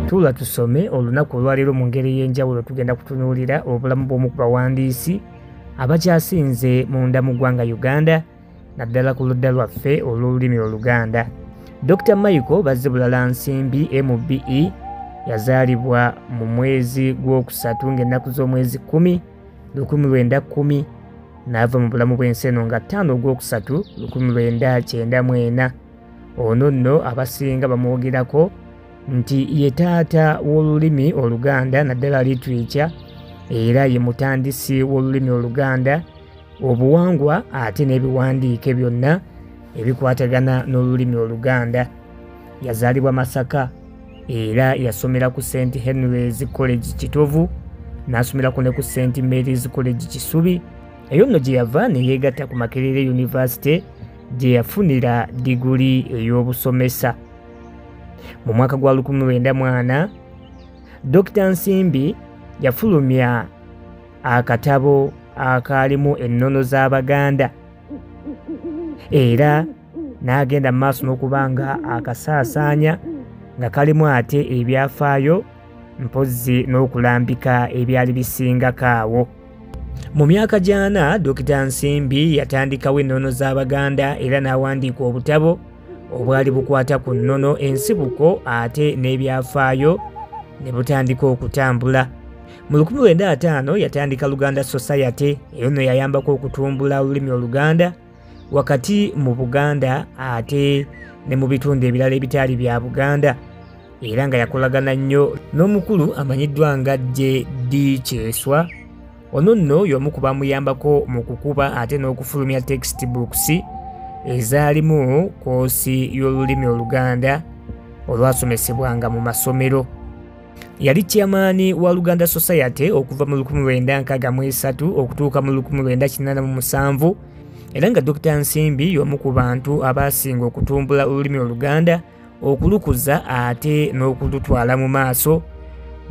Tuula tusome olunaku olwaleero mu ngeri y'enjawulo tugenda kutunuulira obulamu bw'omu ku bawandiisi abakyasinze munda mu ggwanga Uganda naddala ku ludda lwaffe olw'olulimi Oluganda. Dr. Michael Bazzebulala Nsimbi MBE yazaalibwa mu mwezi gw'okusatu ng'ennaku z'omwezi 10 1910 n'ava mu bulamu bw'ensi eno nga 5 ogwokusatu 1994. Ono nno abasinga bamwogerako nti ye taata w'olulimi Oluganda naddala literature era ye mutandisi w'olulimi Oluganda, obuwangwa ate n'ebiwandiike byonna ebikwatagana n'olulimi Oluganda. Yazaalibwa Masaka era yasomera ku St. Henry's College Kitovu n'asomerako ne ku St. Mary's College Kisubi. Eyo nno gye yava ne yeegatta ku Makerere University gye yafunira diguli ey'obusomesa. Mu mwaka gwa 1940 Dr. Nsimbi yafulumya akatabo akaalimu ennono z'Abaganda era n'agenda mu maaso n'okuba nga akasaasaanya nga kalimu ate ebyafaayo mpozzi n'okulambika ebyali bisingako awo. Mu myaka gy'ana Dr. Nsimbi yatandikawo ennono z'Abaganda era n'awandiika obutabo obwali bukwata ku nnono ensibuko ate n'ebyafaayo ne butandika okutambula. Mu 1905 yatandika Luganda Society, eyo nno yayambako okutumbula olulimi Oluganda wakati mu Buganda ate ne mu bitundu ebirala ebitaali bya Buganda, era nga yakolagana nnyo n'omukulu amanyiddwa nga J.D. Kyeswa. Ono nno y'omu ku bamuyambako mu kukuba ate n'okufulumya textbooks ezaalimu koosi y'olulimi Oluganda olwasomesebwanga mu masomero. Yali chairman wa Luganda Society okuva mu 1963 okutuuka mu 1987 era nga Dr. Nsimbi y'omu ku bantu abasinga okutumbula olulimi Oluganda, okulukuza ate n'okulutwala mu maaso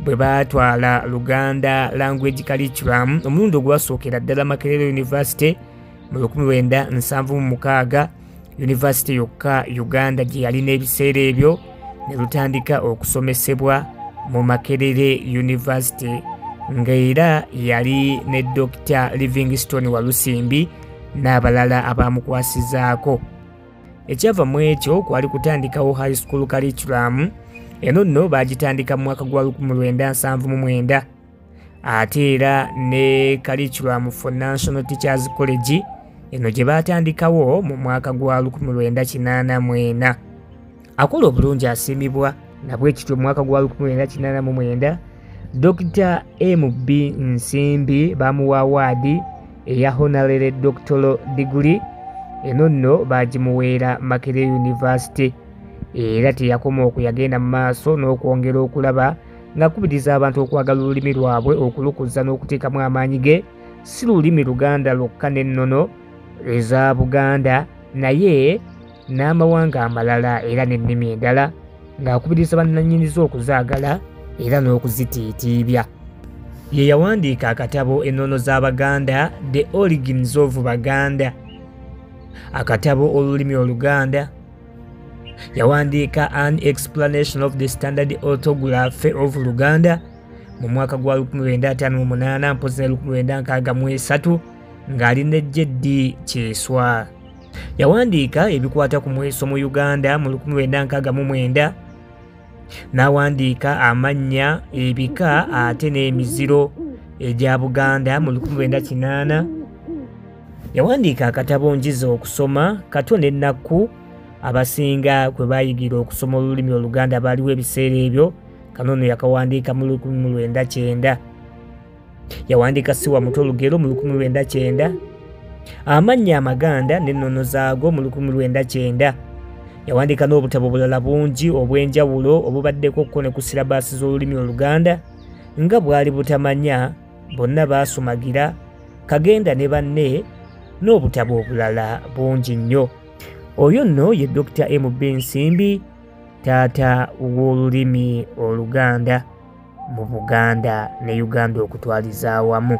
bwe baatwala Luganda Language Curriculum omulundi ogwasookera ddala Makerere University mu 1976. University yokka Uganda gye yalina ebiseera ebyo ne lutandika okusomesebwa mu Makerere University ng'era yali ne Dr. Livingstone Walusimbi n'abalala abamukwasizaako. Ekyava mu ekyo kwali kutandikawo high school curriculum. Eno nno baagitandika mu mwaka gwa 1979 ate era ne curriculum for National Teachers College eno gye baatandikawo mu mwaka gwa 1984. Akola obulungi asiimibwa nabwe kityo mu mwaka gwa 1989 Dr. MB Nsimbi bamuwa awaadi eya honorary doctoral degree. Eno nno baagimuweera Makerere University era teyakoma okwo, yagenda mu maaso n'okwongera okulaba ng'akubiriza abantu okwagala olulimi lwabwe, okulukuza n'okuteekamu amaanyi ge si lulimi Luganda lwokka n'ennono eza Buganda naye n'amawanga amalala era n'ennimi endala, ng'akubiriza bannannyinizo okuzaagala era n'okuzitiitiibya. Ye yawandiika akatabo ennono z'Abaganda, The Origins of Baganda, akatabo olulimi Oluganda. Yawandiika An Explanation of the Standard Orthography of Luganda mu mwaka gwa 1958 mpozi ne 1963 ng'ali ne J.D. Kyeswa. Yawandiika ebikwata ku mweso mu Uganda mu 1969 n'awandiika amannya, ebika ate n'emiziro egya Buganda mu 1980. Yawandiika akatabo Njiza okusoma, Kato n'ennaku abasinga kwe bayigira okusoma olulimi Oluganda baaliwo ebiseera ebyo. Kano nno yakawandiika mu 1990. Yawandiika Siwa Muto Lugero mu 1990, amannya amaganda n'ennono zaago mu 1990. Yawandiika n'obutabo bulala bungi obw'enjawulo obubaddeko ko ne ku silabasi z'olulimi Oluganda nga bwali butamanya, Bonna Baasumagira, Kagenda ne banne n'obutabo obulala bungi nnyo. Oyo nno ye Dr. MB Nsimbi, taata w'olulimi Oluganda mu Buganda ne Uganda okutwaliza awamu.